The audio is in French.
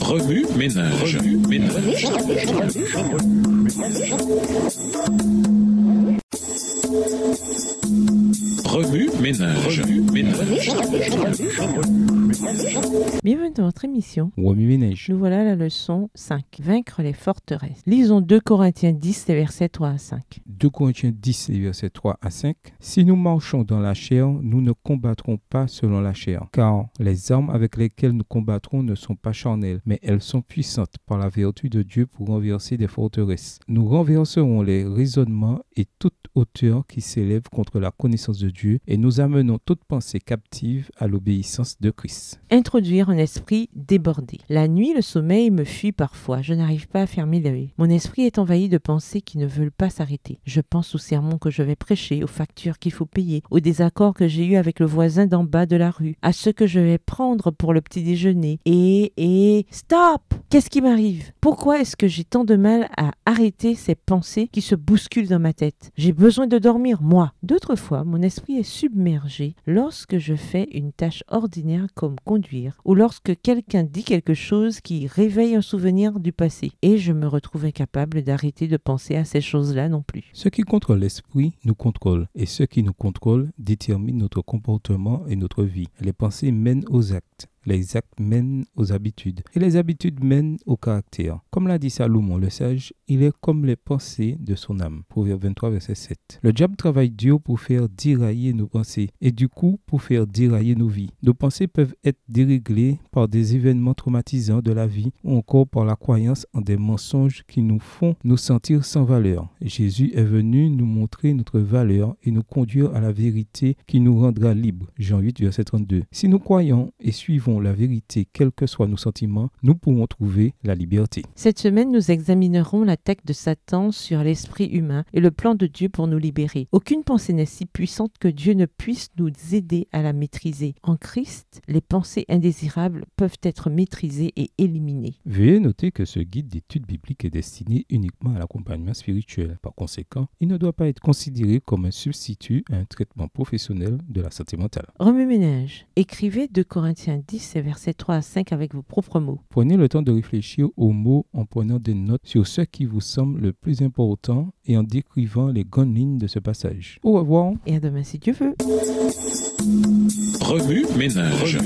Remue ménage. Remue ménage. Bienvenue dans votre émission. Remue ménage. Nous voilà à la leçon 5. Vaincre les forteresses. Lisons 2 Corinthiens 10, les versets 3 à 5. 2 Corinthiens 10, les versets 3 à 5. Si nous marchons dans la chair, nous ne combattrons pas selon la chair. Car les armes avec lesquelles nous combattrons ne sont pas charnelles, mais elles sont puissantes par la vertu de Dieu pour renverser des forteresses. Nous renverserons les raisonnements et toute hauteur qui s'élève contre la connaissance de Dieu, et nous amenons toute pensée captive à l'obéissance de Christ. Introduire un esprit débordé. La nuit, le sommeil me fuit parfois. Je n'arrive pas à fermer l'œil. Mon esprit est envahi de pensées qui ne veulent pas s'arrêter. Je pense au sermon que je vais prêcher, aux factures qu'il faut payer, aux désaccords que j'ai eus avec le voisin d'en bas de la rue, à ce que je vais prendre pour le petit déjeuner. Et stop! Qu'est-ce qui m'arrive? Pourquoi est-ce que j'ai tant de mal à arrêter ces pensées qui se bousculent dans ma tête? J'ai besoin de dormir, moi. D'autres fois, mon esprit est submergé lorsque je fais une tâche ordinaire comme conduire, ou lorsque quelqu'un dit quelque chose qui réveille un souvenir du passé, et je me retrouve incapable d'arrêter de penser à ces choses-là non plus. Ce qui contrôle l'esprit nous contrôle, et ce qui nous contrôle détermine notre comportement et notre vie. Les pensées mènent aux actes. Les actes mènent aux habitudes, et les habitudes mènent au caractère. Comme l'a dit Salomon le sage, il est comme les pensées de son âme. Proverbe 23, verset 7. Le diable travaille dur pour faire dérailler nos pensées, et du coup pour faire dérailler nos vies. Nos pensées peuvent être déréglées par des événements traumatisants de la vie, ou encore par la croyance en des mensonges qui nous font nous sentir sans valeur. Jésus est venu nous montrer notre valeur et nous conduire à la vérité qui nous rendra libres. Jean 8, verset 32. Si nous croyons et suivons la vérité, quels que soient nos sentiments, nous pourrons trouver la liberté. Cette semaine, nous examinerons l'attaque de Satan sur l'esprit humain et le plan de Dieu pour nous libérer. Aucune pensée n'est si puissante que Dieu ne puisse nous aider à la maîtriser. En Christ, les pensées indésirables peuvent être maîtrisées et éliminées. Veuillez noter que ce guide d'études bibliques est destiné uniquement à l'accompagnement spirituel. Par conséquent, il ne doit pas être considéré comme un substitut à un traitement professionnel de la santé mentale. Remue-ménage. Écrivez 2 Corinthiens 10, versets 3 à 5 avec vos propres mots. Prenez le temps de réfléchir aux mots en prenant des notes sur ce qui vous semble le plus important et en décrivant les grandes lignes de ce passage. Au revoir. Et à demain si Dieu veut. Remue ménage.